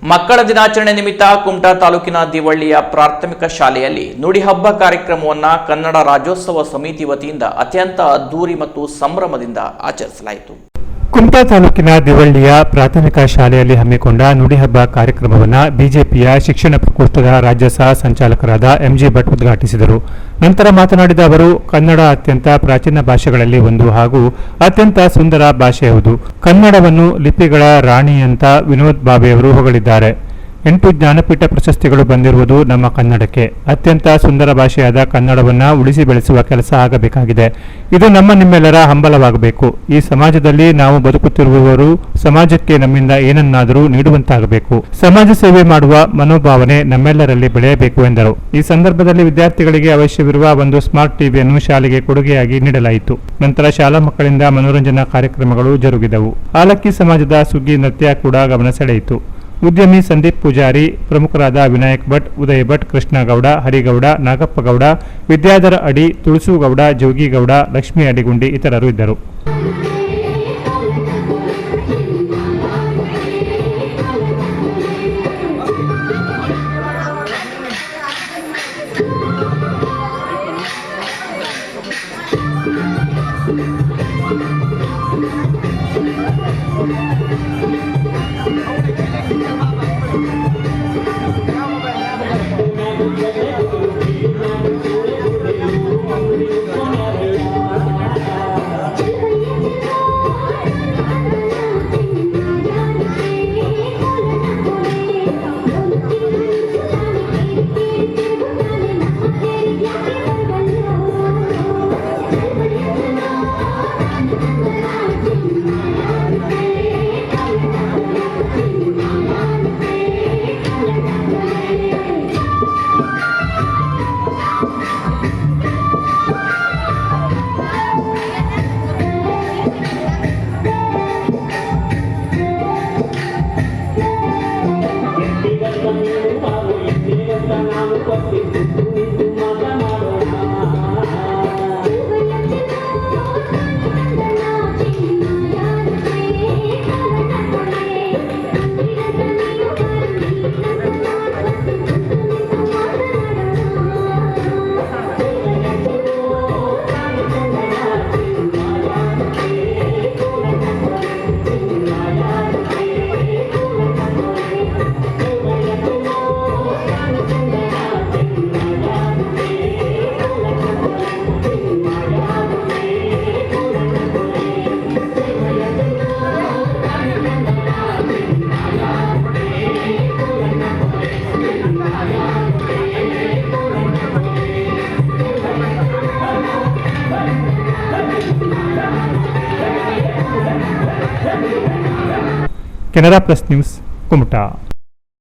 ಮಕ್ಕಳ ದಿನಾಚರಣೆ ನಿಮಿತ್ತ ಕುಮಟಾ ತಾಲೂಕಿನ ದಿವಳ್ಳಿಯ ಪ್ರಾಥಮಿಕ ಶಾಲೆಯಲ್ಲಿ ನುಡಿ ಹಬ್ಬ ಕಾರ್ಯಕ್ರಮವನ್ನು ಕನ್ನಡ ರಾಜ್ಯೋತ್ಸವ ಸಮಿತಿ ವತಿಯಿಂದ ಅತ್ಯಂತ ಅದ್ದೂರಿ ಮತ್ತು ಸಂಭ್ರಮದಿಂದ ಆಚರಿಸಲಾಯಿತು. ಕುಮಟಾ ತಾಲೂಕಿನ ದಿವಳ್ಳಿಯ ಪ್ರಾಥಮಿಕ ಶಾಲೆಯಲ್ಲಿ ಹಮ್ಮಿಕೊಂಡ ನುಡಿ ಹಬ್ಬ ಕಾರ್ಯಕ್ರಮವನ್ನು ಬಿಜೆಪಿಯ ಶಿಕ್ಷಣ ಪ್ರಕೋಷ್ಠದ ರಾಜ್ಯ ಸಹ ಸಂಚಾಲಕರಾದ ಎಂಜಿ ಭಟ್ ಉದ್ಘಾಟಿಸಿದರು. ನಂತರ ಮಾತನಾಡಿದ ಅವರು, ಕನ್ನಡ ಅತ್ಯಂತ ಪ್ರಾಚೀನ ಭಾಷೆಗಳಲ್ಲಿ ಒಂದು ಹಾಗೂ ಅತ್ಯಂತ ಸುಂದರ ಭಾಷೆಯಾವುದು. ಕನ್ನಡವನ್ನು ಲಿಪಿಗಳ ರಾಣಿ ಅಂತ ವಿನೋದ್ ಬಾಬೆಯವರು ಹೊಗಳಿದ್ದಾರೆ. 8 ಜ್ಞಾನಪೀಠ ಪ್ರಶಸ್ತಿಗಳು ಬಂದಿರುವುದು ನಮ್ಮ ಕನ್ನಡಕ್ಕೆ. ಅತ್ಯಂತ ಸುಂದರ ಭಾಷೆಯಾದ ಕನ್ನಡವನ್ನು ಉಳಿಸಿ ಬೆಳೆಸುವ ಕೆಲಸ ಆಗಬೇಕಾಗಿದೆ. ಇದು ನಿಮ್ಮೆಲ್ಲರ ಹಂಬಲವಾಗಬೇಕು. ಈ ಸಮಾಜದಲ್ಲಿ ನಾವು ಬದುಕುತ್ತಿರುವವರು ಸಮಾಜಕ್ಕೆ ನಮ್ಮಿಂದ ಏನನ್ನಾದರೂ ನೀಡುವಂತಾಗಬೇಕು. ಸಮಾಜ ಸೇವೆ ಮಾಡುವ ಮನೋಭಾವನೆ ನಮ್ಮೆಲ್ಲರಲ್ಲಿ ಬೆಳೆಯಬೇಕು ಎಂದರು. ಈ ಸಂದರ್ಭದಲ್ಲಿ ವಿದ್ಯಾರ್ಥಿಗಳಿಗೆ ಅವಶ್ಯವಿರುವ ಒಂದು ಸ್ಮಾರ್ಟ್ ಟಿವಿಯನ್ನು ಶಾಲೆಗೆ ಕೊಡುಗೆಯಾಗಿ ನೀಡಲಾಯಿತು. ನಂತರ ಶಾಲಾ ಮಕ್ಕಳಿಂದ ಮನೋರಂಜನಾ ಕಾರ್ಯಕ್ರಮಗಳು ಜರುಗಿದವು. ಆಲಕ್ಕಿ ಸಮಾಜದ ಸುಗ್ಗಿ ನೃತ್ಯ ಕೂಡ ಗಮನ ಸೆಳೆಯಿತು. ಉದ್ಯಮಿ ಸಂದೀಪ್ ಪೂಜಾರಿ, ಪ್ರಮುಖರಾದ ವಿನಾಯಕ್ ಭಟ್, ಉದಯ್ ಭಟ್, ಕೃಷ್ಣಗೌಡ, ಹರಿಗೌಡ, ನಾಗಪ್ಪಗೌಡ, ವಿದ್ಯಾಧರ ಅಡಿ, ತುಳಸುಗೌಡ, ಜೋಗಿಗೌಡ, ಲಕ್ಷ್ಮೀ ಅಡಿಗುಂಡಿ ಇತರರು ಇದ್ದರು. Canara plus news Kumta.